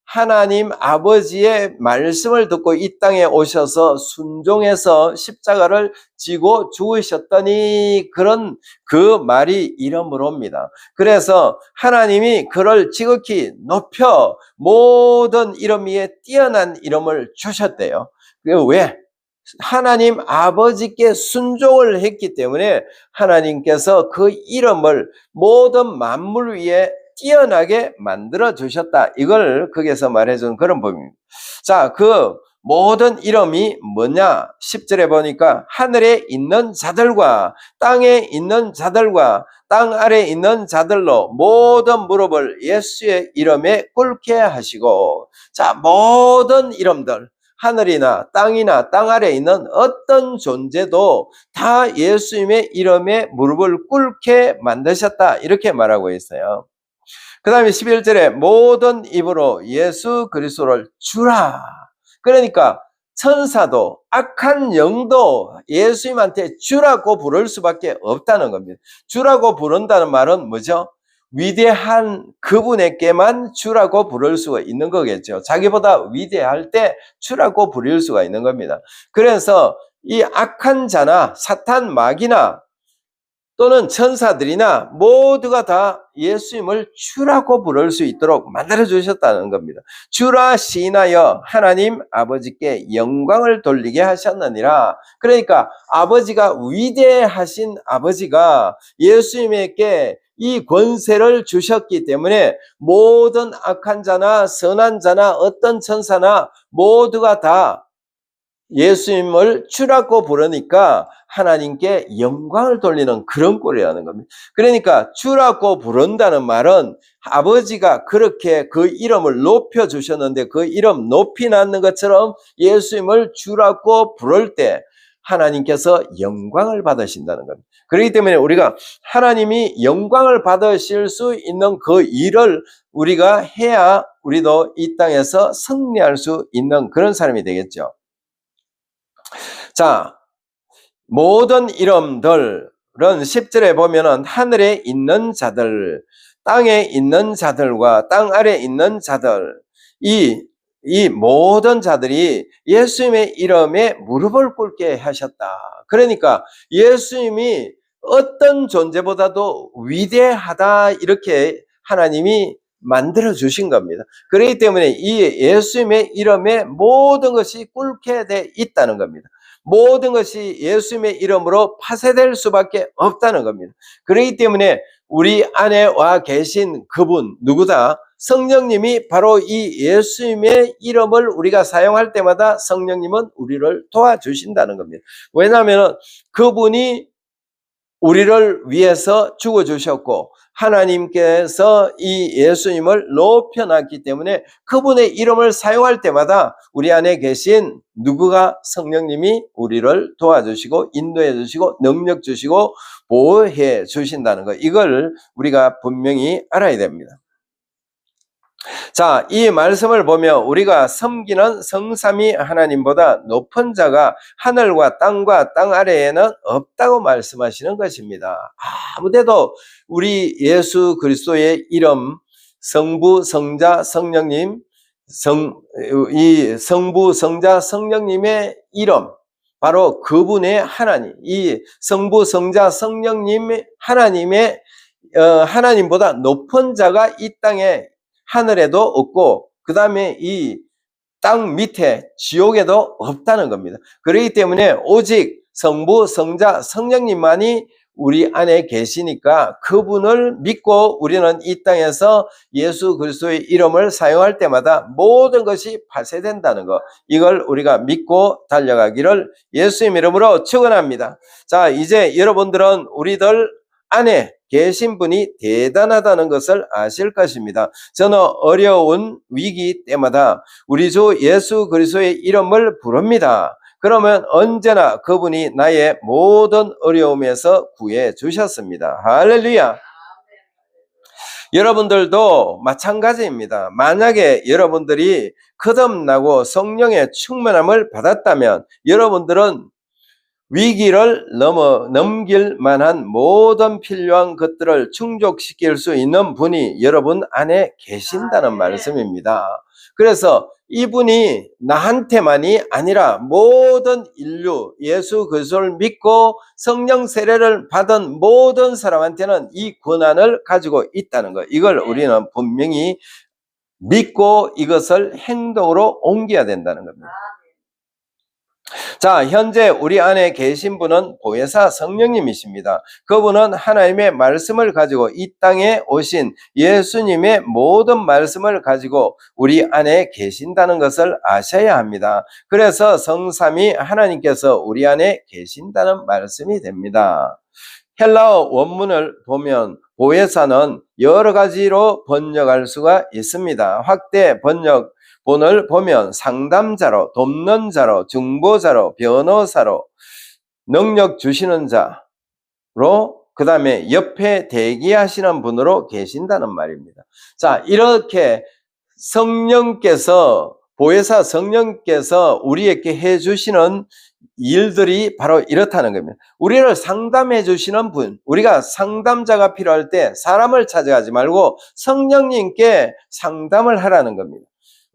하나님 아버지의 말씀을 듣고 이 땅에 오셔서 순종해서 십자가를 지고 죽으셨더니 그런 그 말이 이러므로입니다. 그래서 하나님이 그를 지극히 높여 모든 이름 위에 뛰어난 이름을 주셨대요. 왜? 하나님 아버지께 순종을 했기 때문에 하나님께서 그 이름을 모든 만물 위에 뛰어나게 만들어 주셨다. 이걸 거기에서 말해주는 그런 부분입니다. 자, 그 모든 이름이 뭐냐? 10절에 보니까 하늘에 있는 자들과 땅에 있는 자들과 땅 아래에 있는 자들로 모든 무릎을 예수의 이름에 꿇게 하시고, 자, 모든 이름들 하늘이나 땅이나 땅 아래에 있는 어떤 존재도 다 예수님의 이름에 무릎을 꿇게 만드셨다. 이렇게 말하고 있어요. 그 다음에 11절에 모든 입으로 예수 그리스도를 주라. 그러니까 천사도 악한 영도 예수님한테 주라고 부를 수밖에 없다는 겁니다. 주라고 부른다는 말은 뭐죠? 위대한 그분에게만 주라고 부를 수가 있는 거겠죠. 자기보다 위대할 때 주라고 부를 수가 있는 겁니다. 그래서 이 악한 자나 사탄 마귀나 또는 천사들이나 모두가 다 예수님을 주라고 부를 수 있도록 만들어 주셨다는 겁니다. 주라 시인하여 하나님 아버지께 영광을 돌리게 하셨느니라. 그러니까 아버지가 위대하신 아버지가 예수님에게 이 권세를 주셨기 때문에 모든 악한 자나 선한 자나 어떤 천사나 모두가 다 예수님을 주라고 부르니까 하나님께 영광을 돌리는 그런 꼴이라는 겁니다. 그러니까 주라고 부른다는 말은 아버지가 그렇게 그 이름을 높여주셨는데 그 이름 높이 낳는 것처럼 예수님을 주라고 부를 때 하나님께서 영광을 받으신다는 겁니다. 그렇기 때문에 우리가 하나님이 영광을 받으실 수 있는 그 일을 우리가 해야 우리도 이 땅에서 승리할 수 있는 그런 사람이 되겠죠. 자, 모든 이름들은 10절에 보면은 하늘에 있는 자들, 땅에 있는 자들과 땅 아래에 있는 자들, 이 모든 자들이 예수님의 이름에 무릎을 꿇게 하셨다. 그러니까 예수님이 어떤 존재보다도 위대하다 이렇게 하나님이 만들어 주신 겁니다. 그렇기 때문에 이 예수님의 이름에 모든 것이 꿇게 돼 있다는 겁니다. 모든 것이 예수님의 이름으로 파쇄될 수밖에 없다는 겁니다. 그렇기 때문에 우리 안에 와 계신 그분 누구다? 성령님이 바로 이 예수님의 이름을 우리가 사용할 때마다 성령님은 우리를 도와주신다는 겁니다. 왜냐하면 그분이 우리를 위해서 죽어주셨고 하나님께서 이 예수님을 높여놨기 때문에 그분의 이름을 사용할 때마다 우리 안에 계신 누구가 성령님이 우리를 도와주시고 인도해 주시고 능력 주시고 보호해 주신다는 것, 이걸 우리가 분명히 알아야 됩니다. 자, 이 말씀을 보면 우리가 섬기는 성삼위 하나님보다 높은 자가 하늘과 땅과 땅 아래에는 없다고 말씀하시는 것입니다. 아무데도 우리 예수 그리스도의 이름, 성부, 성자, 성령님, 이 성부, 성자, 성령님의 이름, 바로 그분의 하나님, 이 성부, 성자, 성령님 하나님의 하나님보다 높은 자가 이 땅에 하늘에도 없고 그 다음에 이 땅 밑에 지옥에도 없다는 겁니다. 그렇기 때문에 오직 성부, 성자, 성령님만이 우리 안에 계시니까 그분을 믿고 우리는 이 땅에서 예수 그리스도의 이름을 사용할 때마다 모든 것이 파쇄된다는 것, 이걸 우리가 믿고 달려가기를 예수님 이름으로 축원합니다. 자, 이제 여러분들은 우리들 안에 계신 분이 대단하다는 것을 아실 것입니다. 저는 어려운 위기 때마다 우리 주 예수 그리스도의 이름을 부릅니다. 그러면 언제나 그분이 나의 모든 어려움에서 구해 주셨습니다. 할렐루야. 여러분들도 마찬가지입니다. 만약에 여러분들이 거듭나고 성령의 충만함을 받았다면 여러분들은 위기를 넘길 만한 모든 필요한 것들을 충족시킬 수 있는 분이 여러분 안에 계신다는 말씀입니다. 그래서 이분이 나한테만이 아니라 모든 인류, 예수 그리스도를 믿고 성령 세례를 받은 모든 사람한테는 이 권한을 가지고 있다는 것, 이걸 우리는 분명히 믿고 이것을 행동으로 옮겨야 된다는 겁니다. 자, 현재 우리 안에 계신 분은 보혜사 성령님이십니다. 그분은 하나님의 말씀을 가지고 이 땅에 오신 예수님의 모든 말씀을 가지고 우리 안에 계신다는 것을 아셔야 합니다. 그래서 성삼위 하나님께서 우리 안에 계신다는 말씀이 됩니다. 헬라어 원문을 보면 보혜사는 여러 가지로 번역할 수가 있습니다. 확대 번역 본을 보면 상담자로, 돕는 자로, 중보자로, 변호사로, 능력 주시는 자로, 그 다음에 옆에 대기하시는 분으로 계신다는 말입니다. 자, 이렇게 성령께서, 보혜사 성령께서 우리에게 해주시는 일들이 바로 이렇다는 겁니다. 우리를 상담해 주시는 분, 우리가 상담자가 필요할 때 사람을 찾아가지 말고 성령님께 상담을 하라는 겁니다.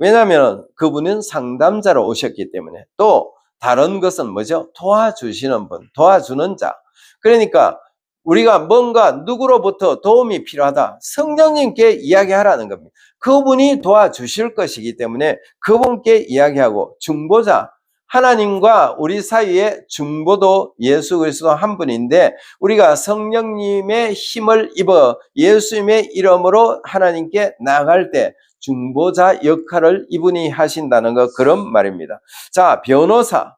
왜냐하면 그분은 상담자로 오셨기 때문에. 또 다른 것은 뭐죠? 도와주시는 분, 도와주는 자. 그러니까 우리가 뭔가 누구로부터 도움이 필요하다, 성령님께 이야기하라는 겁니다. 그분이 도와주실 것이기 때문에 그분께 이야기하고, 중보자, 하나님과 우리 사이에 중보도 예수 그리스도 한 분인데, 우리가 성령님의 힘을 입어 예수님의 이름으로 하나님께 나아갈 때 중보자 역할을 이분이 하신다는 것, 그런 말입니다. 자, 변호사.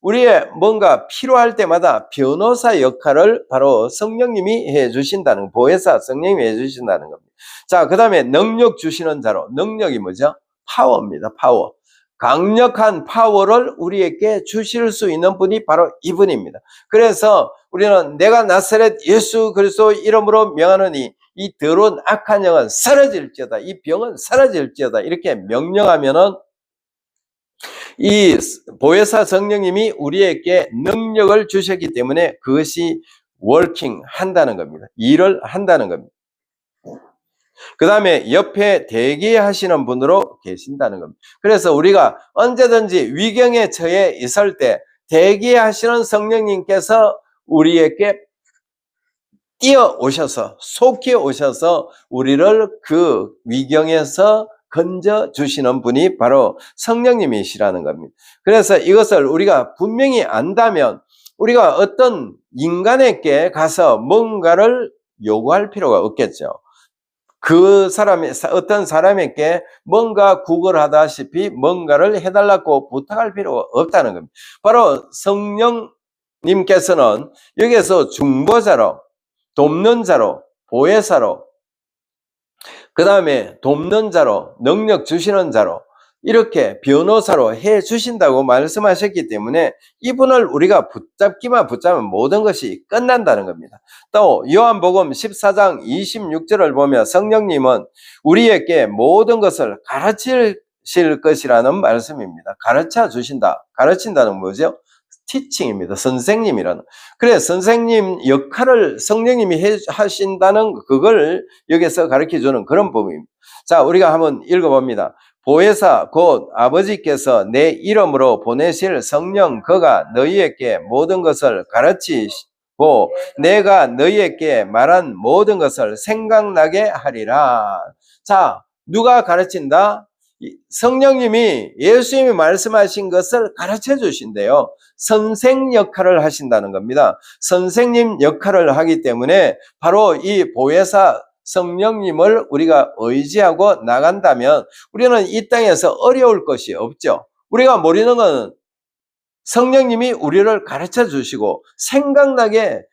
우리의 뭔가 필요할 때마다 변호사 역할을 바로 성령님이 해주신다는, 보혜사 성령님이 해주신다는 겁니다. 자, 그 다음에 능력 주시는 자로. 능력이 뭐죠? 파워입니다. 파워. 강력한 파워를 우리에게 주실 수 있는 분이 바로 이분입니다. 그래서 우리는 내가 나사렛 예수 그리스도 이름으로 명하노니 이 더러운 악한 영은 사라질지어다, 이 병은 사라질지어다, 이렇게 명령하면은 이 보혜사 성령님이 우리에게 능력을 주셨기 때문에 그것이 워킹 한다는 겁니다. 일을 한다는 겁니다. 그 다음에 옆에 대기하시는 분으로 계신다는 겁니다. 그래서 우리가 언제든지 위경에 처해 있을 때 대기하시는 성령님께서 우리에게 뛰어오셔서, 속히 오셔서 우리를 그 위경에서 건져 주시는 분이 바로 성령님이시라는 겁니다. 그래서 이것을 우리가 분명히 안다면 우리가 어떤 인간에게 가서 뭔가를 요구할 필요가 없겠죠. 그 사람이, 어떤 사람에게 뭔가 구걸하다시피 뭔가를 해달라고 부탁할 필요가 없다는 겁니다. 바로 성령님께서는 여기에서 중보자로, 돕는 자로, 보혜사로, 그 다음에 돕는 자로, 능력 주시는 자로, 이렇게 변호사로 해 주신다고 말씀하셨기 때문에 이분을 우리가 붙잡기만 붙잡으면 모든 것이 끝난다는 겁니다. 또 요한복음 14장 26절을 보면 성령님은 우리에게 모든 것을 가르칠 것이라는 말씀입니다. 가르쳐 주신다. 가르친다는 뭐죠? 티칭입니다. 선생님이라는. 그래, 선생님 역할을 성령님이 하신다는 그걸 여기서 가르쳐 주는 그런 부분입니다. 자, 우리가 한번 읽어봅니다. 보혜사 곧 아버지께서 내 이름으로 보내실 성령, 그가 너희에게 모든 것을 가르치시고 내가 너희에게 말한 모든 것을 생각나게 하리라. 자, 누가 가르친다? 성령님이 예수님이 말씀하신 것을 가르쳐 주신대요. 선생 역할을 하신다는 겁니다. 선생님 역할을 하기 때문에 바로 이 보혜사 성령님을 우리가 의지하고 나간다면 우리는 이 땅에서 어려울 것이 없죠. 우리가 모르는 건 성령님이 우리를 가르쳐 주시고 생각나게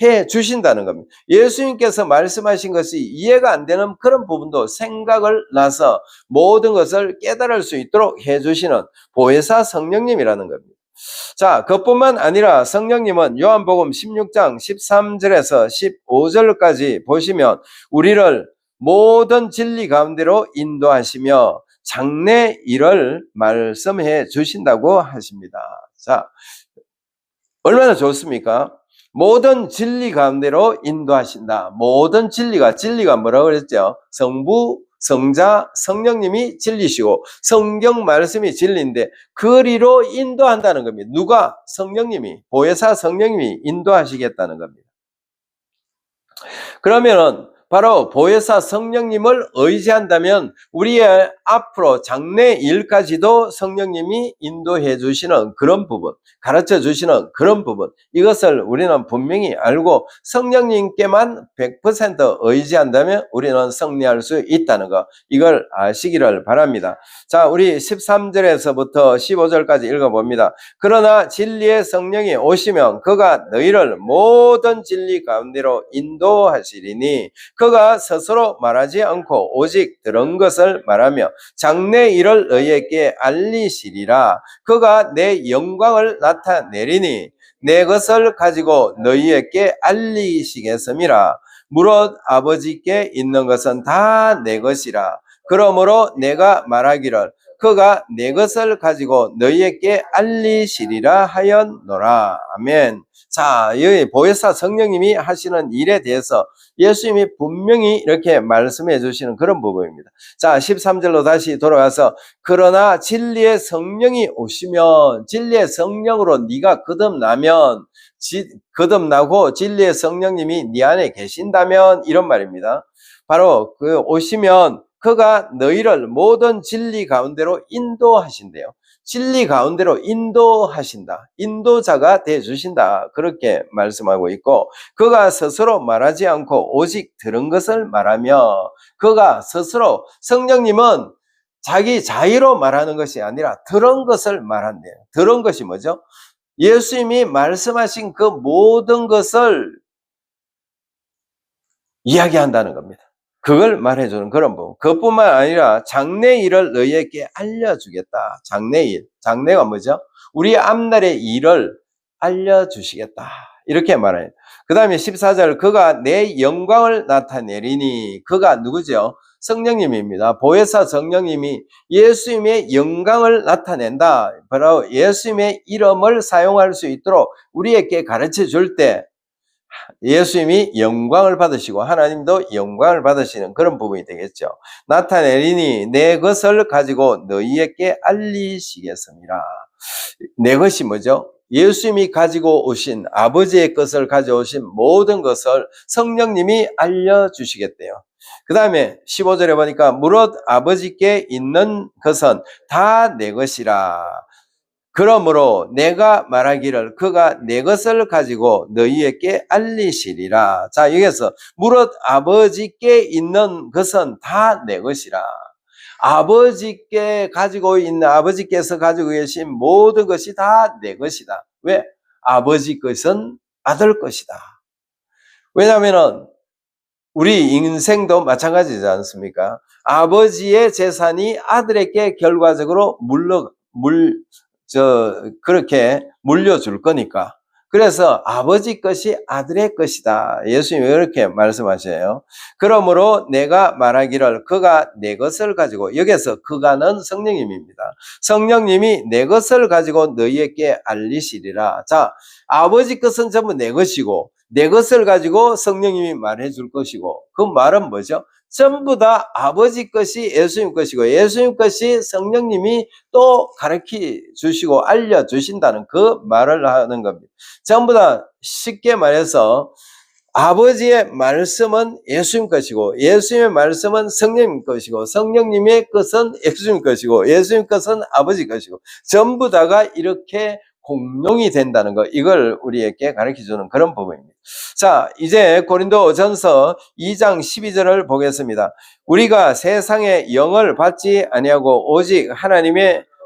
해 주신다는 겁니다. 예수님께서 말씀하신 것이 이해가 안 되는 그런 부분도 생각을 나서 모든 것을 깨달을 수 있도록 해 주시는 보혜사 성령님이라는 겁니다. 자, 그뿐만 아니라 성령님은 요한복음 16장 13절에서 15절까지 보시면 우리를 모든 진리 가운데로 인도하시며 장래 일을 말씀해 주신다고 하십니다. 자, 얼마나 좋습니까? 모든 진리 가운데로 인도하신다. 모든 진리가 뭐라고 그랬죠? 성부, 성자, 성령님이 진리시고 성경 말씀이 진리인데 그리로 인도한다는 겁니다. 누가? 성령님이, 보혜사 성령님이 인도하시겠다는 겁니다. 그러면은 바로 보혜사 성령님을 의지한다면 우리의 앞으로 장래 일까지도 성령님이 인도해 주시는 그런 부분, 가르쳐 주시는 그런 부분, 이것을 우리는 분명히 알고 성령님께만 100% 의지한다면 우리는 승리할 수 있다는 것, 이걸 아시기를 바랍니다. 자, 우리 13절에서부터 15절까지 읽어봅니다. 그러나 진리의 성령이 오시면 그가 너희를 모든 진리 가운데로 인도하시리니 그가 스스로 말하지 않고 오직 들은 것을 말하며 장래 일을 너희에게 알리시리라. 그가 내 영광을 나타내리니 내 것을 가지고 너희에게 알리시겠음이라. 무릇 아버지께 있는 것은 다 내 것이라. 그러므로 내가 말하기를 그가 내 것을 가지고 너희에게 알리시리라 하였노라. 아멘. 자, 여기 보혜사 성령님이 하시는 일에 대해서 예수님이 분명히 이렇게 말씀해 주시는 그런 부분입니다. 자, 13절로 다시 돌아가서 그러나 진리의 성령이 오시면 진리의 성령으로 네가 거듭나면 거듭나고 진리의 성령님이 네 안에 계신다면 이런 말입니다. 바로 그 오시면 그가 너희를 모든 진리 가운데로 인도하신대요. 진리 가운데로 인도하신다. 인도자가 되어주신다. 그렇게 말씀하고 있고 그가 스스로 말하지 않고 오직 들은 것을 말하며 그가 스스로 성령님은 자기 자의로 말하는 것이 아니라 들은 것을 말한대요. 들은 것이 뭐죠? 예수님이 말씀하신 그 모든 것을 이야기한다는 겁니다. 그걸 말해주는 그런 부분. 그것뿐만 아니라 장래 일을 너희에게 알려주겠다. 장래 일. 장래가 뭐죠? 우리 앞날의 일을 알려주시겠다. 이렇게 말해요. 그 다음에 14절 그가 내 영광을 나타내리니 그가 누구죠? 성령님입니다. 보혜사 성령님이 예수님의 영광을 나타낸다. 바로 예수님의 이름을 사용할 수 있도록 우리에게 가르쳐 줄 때 예수님이 영광을 받으시고 하나님도 영광을 받으시는 그런 부분이 되겠죠. 나타내리니 내 것을 가지고 너희에게 알리시겠습니다. 내 것이 뭐죠? 예수님이 가지고 오신 아버지의 것을 가져오신 모든 것을 성령님이 알려주시겠대요. 그 다음에 15절에 보니까 무릇 아버지께 있는 것은 다 내 것이라. 그러므로 내가 말하기를 그가 내 것을 가지고 너희에게 알리시리라. 자, 여기서 무릇 아버지께 있는 것은 다 내 것이라. 아버지께 가지고 있는 아버지께서 가지고 계신 모든 것이 다 내 것이다. 왜? 아버지 것은 아들 것이다. 왜냐하면 우리 인생도 마찬가지지 않습니까? 아버지의 재산이 아들에게 결과적으로 그렇게 물려줄 거니까. 그래서 아버지 것이 아들의 것이다. 예수님이 이렇게 말씀하셔요. 그러므로 내가 말하기를 그가 내 것을 가지고, 여기서 그가는 성령님입니다. 성령님이 내 것을 가지고 너희에게 알리시리라. 자, 아버지 것은 전부 내 것이고 내 것을 가지고 성령님이 말해 줄 것이고, 그 말은 뭐죠? 전부 다 아버지 것이 예수님 것이고 예수님 것이 성령님이 또 가르쳐 주시고 알려주신다는 그 말을 하는 겁니다. 전부 다 쉽게 말해서 아버지의 말씀은 예수님 것이고 예수님의 말씀은 성령님 것이고 성령님의 것은 예수님 것이고 예수님 것은 아버지 것이고 전부 다가 이렇게 공용이 된다는 거, 이걸 우리에게 가르쳐주는 그런 부분입니다. 자, 이제 고린도전서 2장 12절을 보겠습니다. 우리가 세상의 영을 받지 아니하고 오직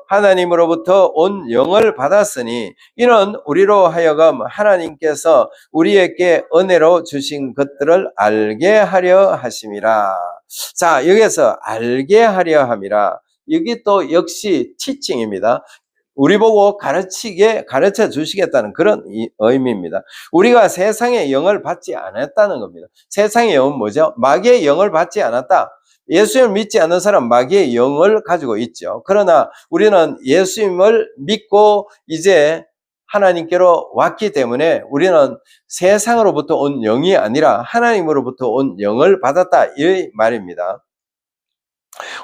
하나님으로부터 온 영을 받았으니 이는 우리로 하여금 하나님께서 우리에게 은혜로 주신 것들을 알게 하려 하심이라. 자, 여기서 알게 하려 함이라. 여기 또 역시 티칭입니다. 우리 보고 가르쳐 주시겠다는 그런 의미입니다. 우리가 세상의 영을 받지 않았다는 겁니다. 세상의 영은 뭐죠? 마귀의 영을 받지 않았다. 예수님을 믿지 않는 사람 마귀의 영을 가지고 있죠. 그러나 우리는 예수님을 믿고 이제 하나님께로 왔기 때문에 우리는 세상으로부터 온 영이 아니라 하나님으로부터 온 영을 받았다, 이 말입니다.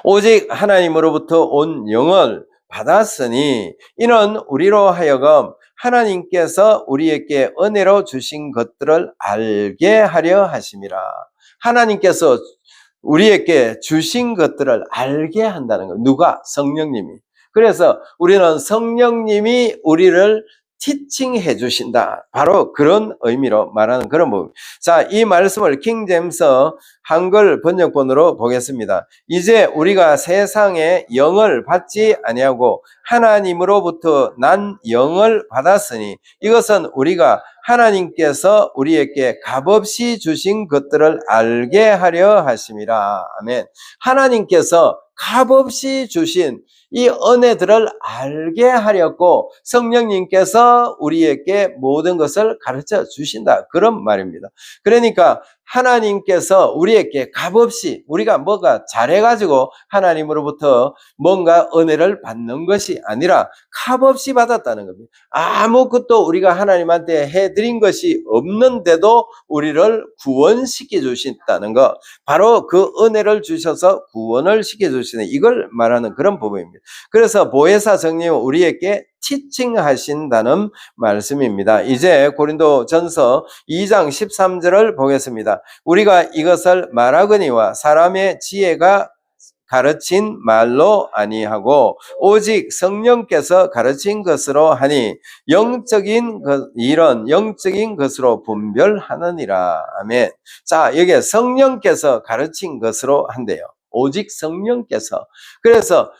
오직 하나님으로부터 온 영을 받았으니 이는 우리로 하여금 하나님께서 우리에게 은혜로 주신 것들을 알게 하려 하심이라. 하나님께서 우리에게 주신 것들을 알게 한다는 거예요. 누가? 성령님이. 그래서 우리는 성령님이 우리를 티칭해 주신다. 바로 그런 의미로 말하는 그런 부분. 자, 이 말씀을 킹제임스 한글 번역본으로 보겠습니다. 이제 우리가 세상의 영을 받지 아니하고 하나님으로부터 난 영을 받았으니 이것은 우리가 하나님께서 우리에게 값없이 주신 것들을 알게 하려 하심이라. 아멘. 하나님께서 값없이 주신 이 은혜들을 알게 하려고 성령님께서 우리에게 모든 것을 가르쳐 주신다, 그런 말입니다. 그러니까 하나님께서 우리에게 값없이, 우리가 뭐가 잘해가지고 하나님으로부터 뭔가 은혜를 받는 것이 아니라 값없이 받았다는 겁니다. 아무것도 우리가 하나님한테 해드린 것이 없는데도 우리를 구원시켜 주신다는 것, 바로 그 은혜를 주셔서 구원을 시켜 주시는, 이걸 말하는 그런 부분입니다. 그래서 보혜사 성령은 우리에게 티칭하신다는 말씀입니다. 이제 고린도전서 2장 13절을 보겠습니다. 우리가 이것을 말하거니와 사람의 지혜가 가르친 말로 아니하고 오직 성령께서 가르친 것으로 하니 영적인 일은 영적인 것으로 분별하느니라. 아멘. 자, 여기에 성령께서 가르친 것으로 한대요. 오직 성령께서. 그래서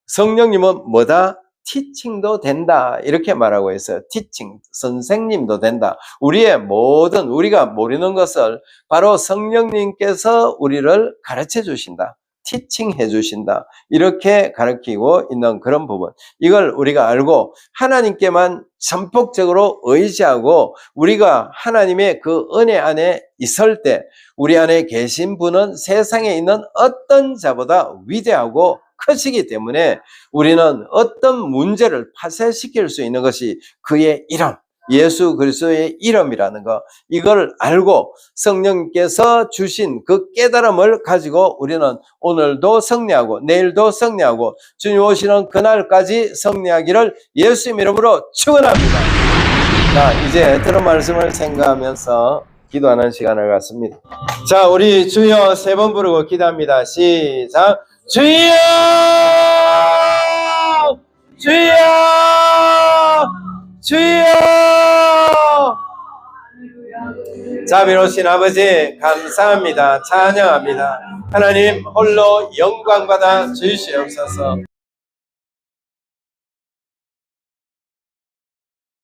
성령님은 뭐다? 티칭도 된다, 이렇게 말하고 있어요. 티칭, 선생님도 된다. 우리의 모든, 우리가 모르는 것을 바로 성령님께서 우리를 가르쳐 주신다, 티칭해 주신다, 이렇게 가르치고 있는 그런 부분, 이걸 우리가 알고 하나님께만 전폭적으로 의지하고 우리가 하나님의 그 은혜 안에 있을 때 우리 안에 계신 분은 세상에 있는 어떤 자보다 위대하고 크시기 때문에 우리는 어떤 문제를 파쇄시킬 수 있는 것이 그의 이름, 예수 그리스도의 이름이라는 것, 이걸 알고 성령께서 주신 그 깨달음을 가지고 우리는 오늘도 승리하고 내일도 승리하고 주님 오시는 그날까지 승리하기를 예수님 이름으로 축원합니다. 자, 이제 들은 말씀을 생각하면서 기도하는 시간을 갖습니다. 자, 우리 주여 세 번 부르고 기도합니다. 시작. 주여! 주여! 주여! 자비로우신 아버지 감사합니다. 찬양합니다. 하나님 홀로 영광 받아 주시옵소서.